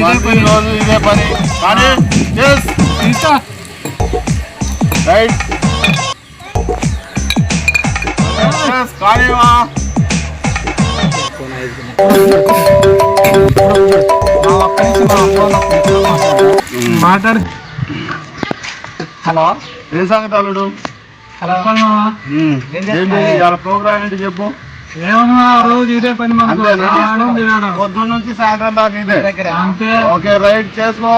రోజు ఇదే పని కానీ రైట్ కానివా మాట్లాడు. హలో ఏం సంగతి అల్లుడు? హలో ప్రోగ్రామ్ ఏంటి చెప్పు. ఏమన్నా రోజు ఇదే పని పొద్దున్న నుంచి సాయంత్రం దాకా ఇదే అంతే. ఓకే రైట్ చేసుకో.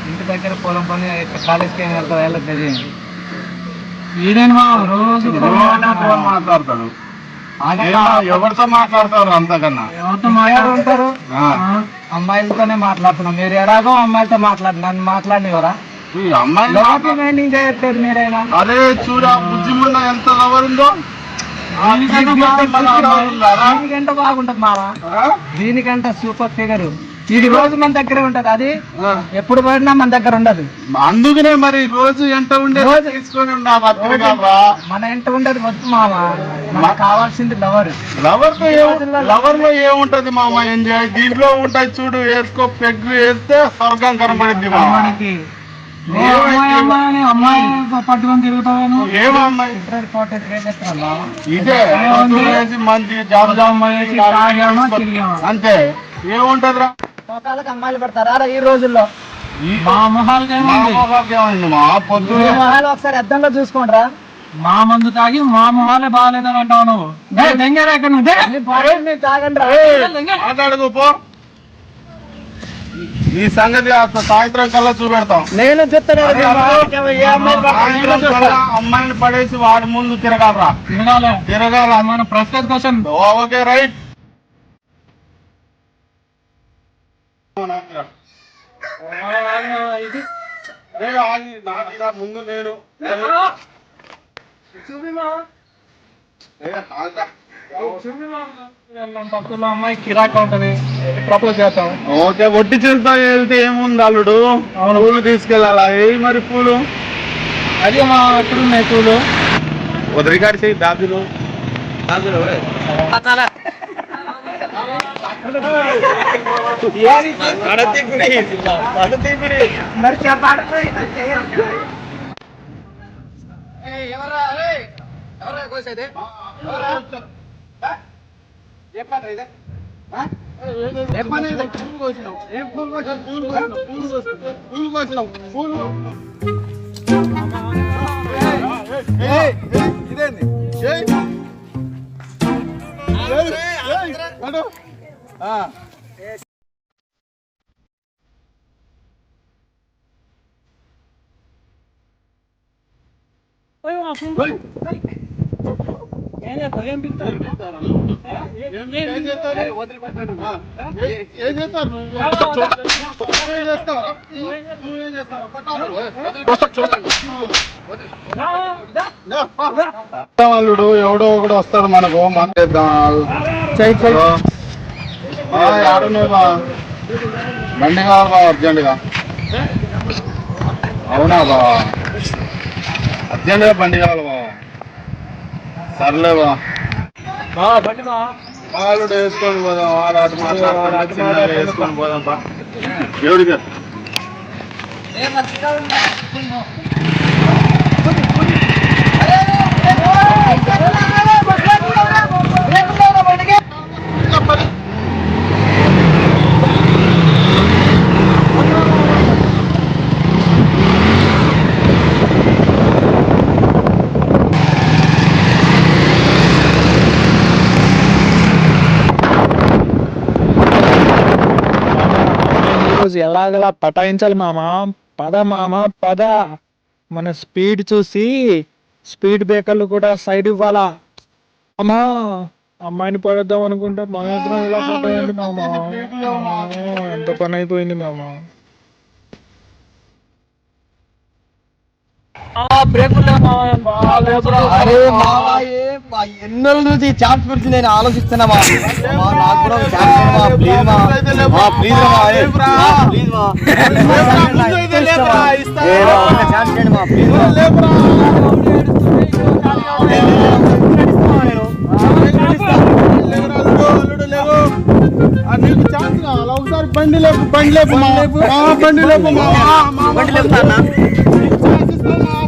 ఇంటి దగ్గర పొలం పని కాలేజ్కి ఏం వెళ్తా వెళ్ళదు. ఈడేనా రోజు మాట్లాడతాడు. ఎవరితో మాట్లాడతారు? అంతకన్నా ఎవరితో మాట్లాడుతుంటారు? అమ్మాయిలతోనే మాట్లాడుతున్నాం. మీరు ఎలాగో అమ్మాయిలతో నన్ను మాట్లాడినవరా? అమ్మాయి చేయట్లేదు మీరైనా. అదే చూడ బుజ్జిముండ ఎంత లవరుందో దీనికంటే బాగుంటది మావా. దీనికంటే సూపర్ ఫిగర్ ఇది రోజు మన దగ్గరే ఉంటది. అది ఎప్పుడు పడినా మన దగ్గర ఉండదు. అందుకనే మరి రోజు ఎంట ఉండే తీసుకొని మన ఎంట ఉండదు వద్దు మామ. మనకు కావాల్సింది లవర్. లవర్ లో ఏముంటది మామ? ఎంజాయ్ దీంట్లో ఉంటాయి చూడు. వేసుకో పెగ్గు వేస్తే స్వర్గం కనబడింది మనకి. అమ్మాయి పట్టుకొని తిరుగుతాను. ఏమమ్మాయి ఇదే మంచి జాబ్ అంతే. ఏముంటదిరా? అమ్మాయిలు పెడతారా ఈ రోజుల్లో? మా మొహాలకి ఏమైంది మా పొద్దున్న మొహాలు ఒకసారి అద్దంలో చూసుకోండిరా. మా మందు తాగి మా మొహాలే బాగాలేదని అంటావు నువ్వు. మాట్లాడుకో పో. ఈ సంగతి సాయంత్రం కల్లా చూపెడతాం. నేను చెప్తాను. అమ్మాయిని పడేసి వాడి ముందు తిరగాల మన ప్రస్తుత కోసం. Okay right. ముందు నేను పక్కలో అమ్మాయి కిరాక్ ఉంటది. ప్రపోజ్ చేస్తాం. ఓకే ఒట్టి చేస్తా వెళ్తే ఏముంది అల్లుడు? పూలు తీసుకెళ్ళాలా? ఏ మరి పూలు అది మా ఎక్కడున్నాయి పూలు? వదిలికాడి చేయి దాబిలు ఇదేంది? అల్లుడు ఎవడో ఒకడు వస్తాడు మనకు. బండి కావాలి బావ అర్జెంటుగా. అవునా బావా? అర్జెంటుగా బండి కావాలి బావ. సర్లేవా వాళ్ళు వేసుకొని పోదాం. వాళ్ళు మాట్లాడుతున్నారు వేసుకొని పోదాం. ఎవడిగా ఎలాగలా పటాయించాలి మామ. పద మామ పద. మన స్పీడ్ చూసి స్పీడ్ బ్రేకర్లు కూడా సైడ్ ఇవ్వాలా అమ్మా. అమ్మాయిని పడేద్దాం అనుకుంటే మన ఇద్దరం ఇలా పడ్డాయండి మామ. ఎంత పని అయిపోయింది మామ. అరే మావా ఎన్నో నుంచి ఛాన్స్ గురించి నేను ఆలోచిస్తున్నా. నాకు కూడా ఛాన్స్ చేయండి మా ప్లీజ్. అలా ఒకసారి బండి లేపు బండి లేపు బండి లేపు బండి లేపుతానా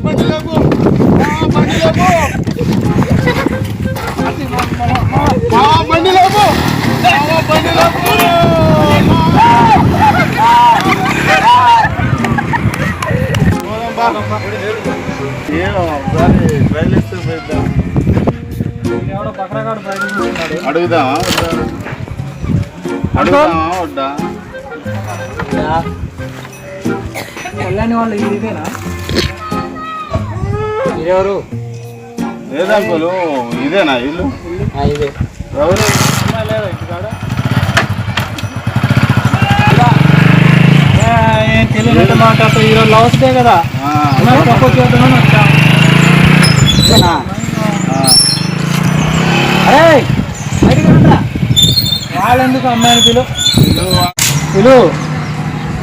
బండి లేపు బండి లేపు బండి లేపు బండి లేపు అడుగుదామా వడ్డా కళ్యాణి వాళ్ళు ఇదేనా ఎవరు లేదంకులు ఇదేనా ఇల్లు ఇదే ఎవరు ఏం తెలియనట్టు మాట్లాడుతూ ఈరోజు లవర్స్ డే కదా ప్రపోజ్ చేద్దామని వచ్చా అరే బయటికి రండిరా. వాళ్ళెందుకు అమ్మాయిని పిలు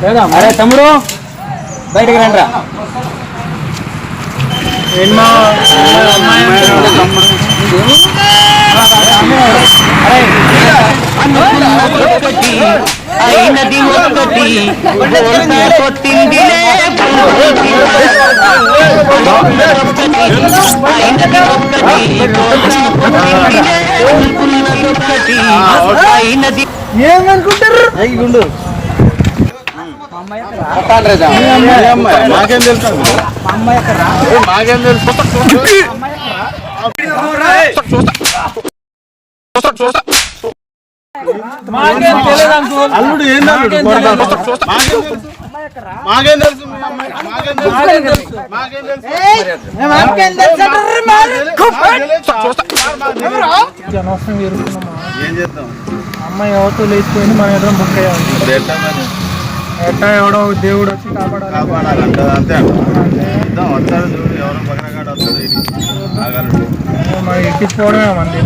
లేదా అరే తమ్ముడు బయటికి రండిరా ఎన్నో అమ్మాయి అయినది ఒకటి కొట్టిందిలే అయినది ఏమనుకుంటారు మాకేం తెలుసు మాకేం తెలుసు అల్లుడు ఏం మాకేం తెలుసు అనవసరం ఎరుకున్నామా ఏం చేద్దాం అమ్మాయి ఎవరితో లేచిపోయింది మన ఎదురు బుక్ అయ్యాలి ఎట్టా ఎవడో దేవుడు వచ్చి కాపాడాలి కాపాడాలంట అంతే అంటాం వస్తాడు చూడు ఎవరో పక్కనగాడు వస్తాడు ఆగలడు మరి ఎక్కించుకోవడమే మంది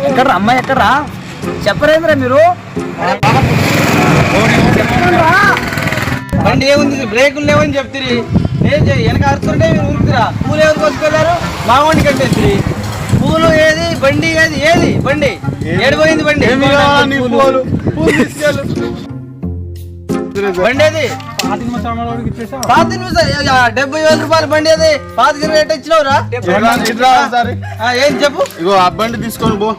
ఎక్కడ్రా అమ్మాయి ఎక్కడ్రా చెప్పరేంద్రా మీరు బండి ఏముంది బ్రేకులు లేవని చెప్తిరి వెనక అరుతుంటే మీరు ఉరుకుతురా పూలు ఎవరు కొట్టుకెళ్ళారు మా వండి కట్టేసి పూలు ఏది బండి ఏది ఏది బండి ఏడిపోయింది బండి బండి ఏది పాత 70,000 రూపాయలు బండి అది పాతికి రేట్ ఇచ్చినవురా ఏం చెప్పు ఇగో ఆ బండి తీసుకొని పో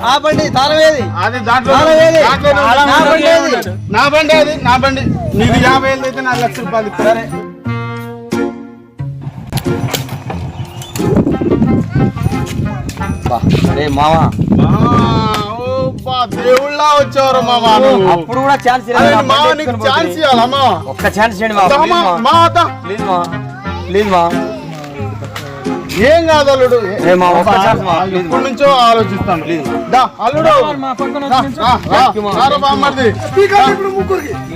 ఆ బండి తాళం ఏది అది దాంట్లో నా బండి అది నా బండి నీది 50,000 అయితే 4 లక్షల రూపాయలు ఇస్తారే అరే మావా దేవుళ్ళ వచ్చేవారు మామా అప్పుడు కూడా ఛాన్స్ ఛాన్స్ ఇవ్వాలమ్మా ఒక్క ఛాన్స్ చేయండి ప్లీజ్ మా ఏం కాదు అల్లుడు ఒక్క ఛాన్స్ మా ఇప్పటి నుంచో ఆలోచిస్తాను ప్లీజ్ అల్లుడు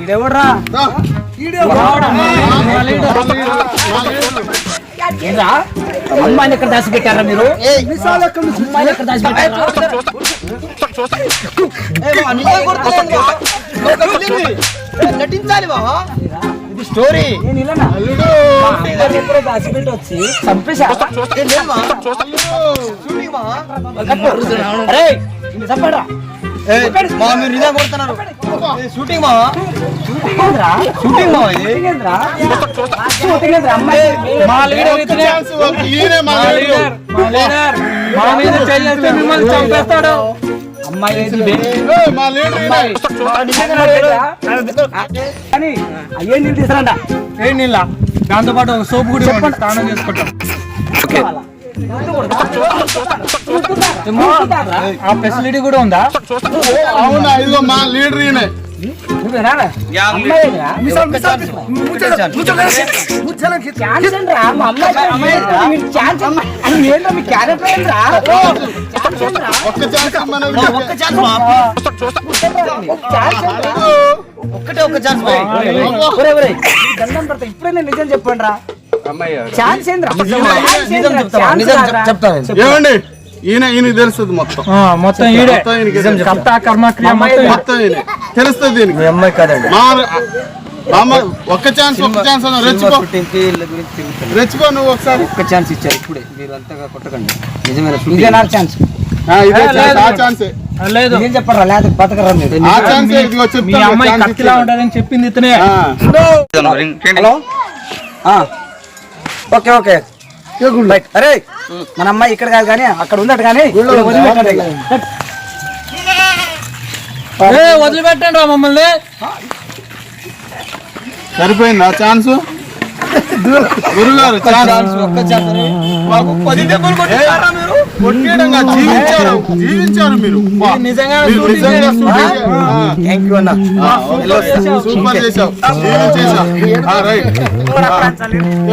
ఈడెవడ్రా అమ్మాయిని ఎక్కడ దాచిపెట్టారా మీరు అమ్మాయిని ఎక్కడ దాచిపెట్టారా నటించాలి బావా ఇది స్టోరీ అల్లుడు దాచిపెట్టి వచ్చి చంపేశా మీరు నిజా కొడుతున్నారు షూటింగ్ మా షూటింగ్ మా ఇది మా లీడర్ ఇతనే మా మీద చెయ్యేస్తే మిమ్మల్ని చంపేస్తాడు అమ్మాయి కానీ అయ్యే నీళ్ళు తీసుకురండి ఏ నీళ్ళ దాంతో పాటు ఒక సోపు కూడా చెప్పండి స్నానం చేసుకుంటాం ఆ ఫెసిలిటీ కూడా ఉందా అవునా ఇదిగో మా లీడర్ ఈయనే ఒక్కటే ఒక్క ఛాన్స్ దండం పడతా ఇప్పుడే నేను నిజం చెప్పండి రా ఛాన్స్ ఏమండి ఈయన తెలుస్తుంది మొత్తం మొత్తం ఈడే కర్త కర్మక్రియ మొత్తం ఈయన తెలుస్తుంది దీనికి అమ్మాయి కదండి ఒక్క ఛాన్స్ రెచ్చిపో రెచ్చిపో నువ్వు ఒకసారి ఒక్క ఛాన్స్ ఇచ్చారు ఇప్పుడే మీరు అంతగా కొట్టకండి నిజమైన ఛాన్స్ ఇదే ఛాన్సే లేదు ఏం చెప్పరా లేదా బతకరా మీరు ఆ ఛాన్స్ ఇదిగో మీ చెప్తాను, అమ్మాయి ఛాన్స్ కత్తిలా ఇస్తాను. ఉంటదని చెప్పింది ఇతనే. Hello okay okay right. అరే మన అమ్మాయి ఇక్కడ కాదు కానీ అక్కడ ఉందట కానీ వదిలిపెట్టండి రా మమ్మల్ని. సరిపోయింది ఆ ఛాన్స్ గురుగారు ఛాన్స్ మాకు 10 దెబ్బలు కొట్టారా మీరు? కొట్టేయడంగా జీవించారు మీరు వా. నిజంగా మీరు నిజంగా shooting థ్యాంక్ యూ అన్న సూపర్ చేసావు జీవించేసావు. రైట్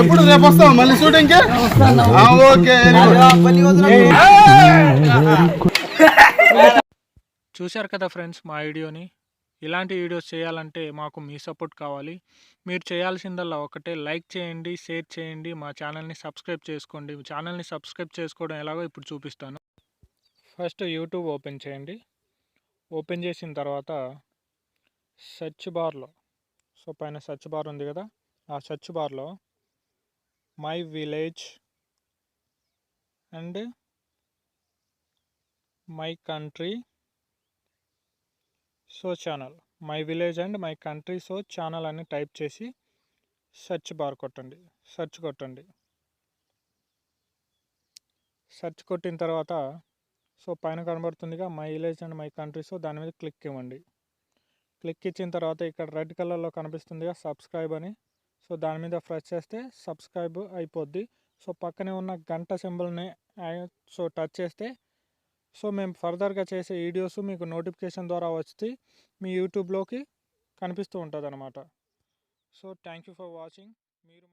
ఎప్పుడు రేపు వస్తావు మళ్ళీ షూటింగ్ కి? ఓకే చూశారు కదా ఫ్రెండ్స్ మా వీడియోని. ఇలాంటి వీడియోస్ చేయాలంటే మాకు మీ సపోర్ట్ కావాలి. మీరు చేయాల్సిందల్లా ఒకటే, లైక్ చేయండి, షేర్ చేయండి, మా ఛానల్ని సబ్స్క్రైబ్ చేసుకోండి. ఛానల్ని సబ్స్క్రైబ్ చేసుకోవడం ఎలాగో ఇప్పుడు చూపిస్తాను. ఫస్ట్ యూట్యూబ్ ఓపెన్ చేయండి. ఓపెన్ చేసిన తర్వాత సెర్చ్ బార్లో పైన సెర్చ్ బార్ ఉంది కదా, ఆ సెర్చ్ బార్లో my village and my country channel, my village and my country channel అని టైప్ చేసి సెర్చ్ బార్ కొట్టండి. సెర్చ్ కొట్టండి. సెర్చ్ కొట్టిన తర్వాత పైన కనబడుతుందిగా my village and my country, దాని మీద క్లిక్ ఇవ్వండి. క్లిక్ ఇచ్చిన తర్వాత ఇక్కడ రెడ్ కలర్లో కనిపిస్తుందిగా సబ్స్క్రైబ్ అని, దాని మీద ప్రెస్ చేస్తే సబ్స్క్రైబ్ అయిపోద్ది. పక్కనే ఉన్న గంట సింబల్ని టచ్ చేస్తే మేము ఫర్దర్గా చేసే వీడియోస్ మీకు నోటిఫికేషన్ ద్వారా వచ్చి మీ యూట్యూబ్లోకి కనిపిస్తూ ఉంటుంది అన్నమాట. Thank you for watching. మీరు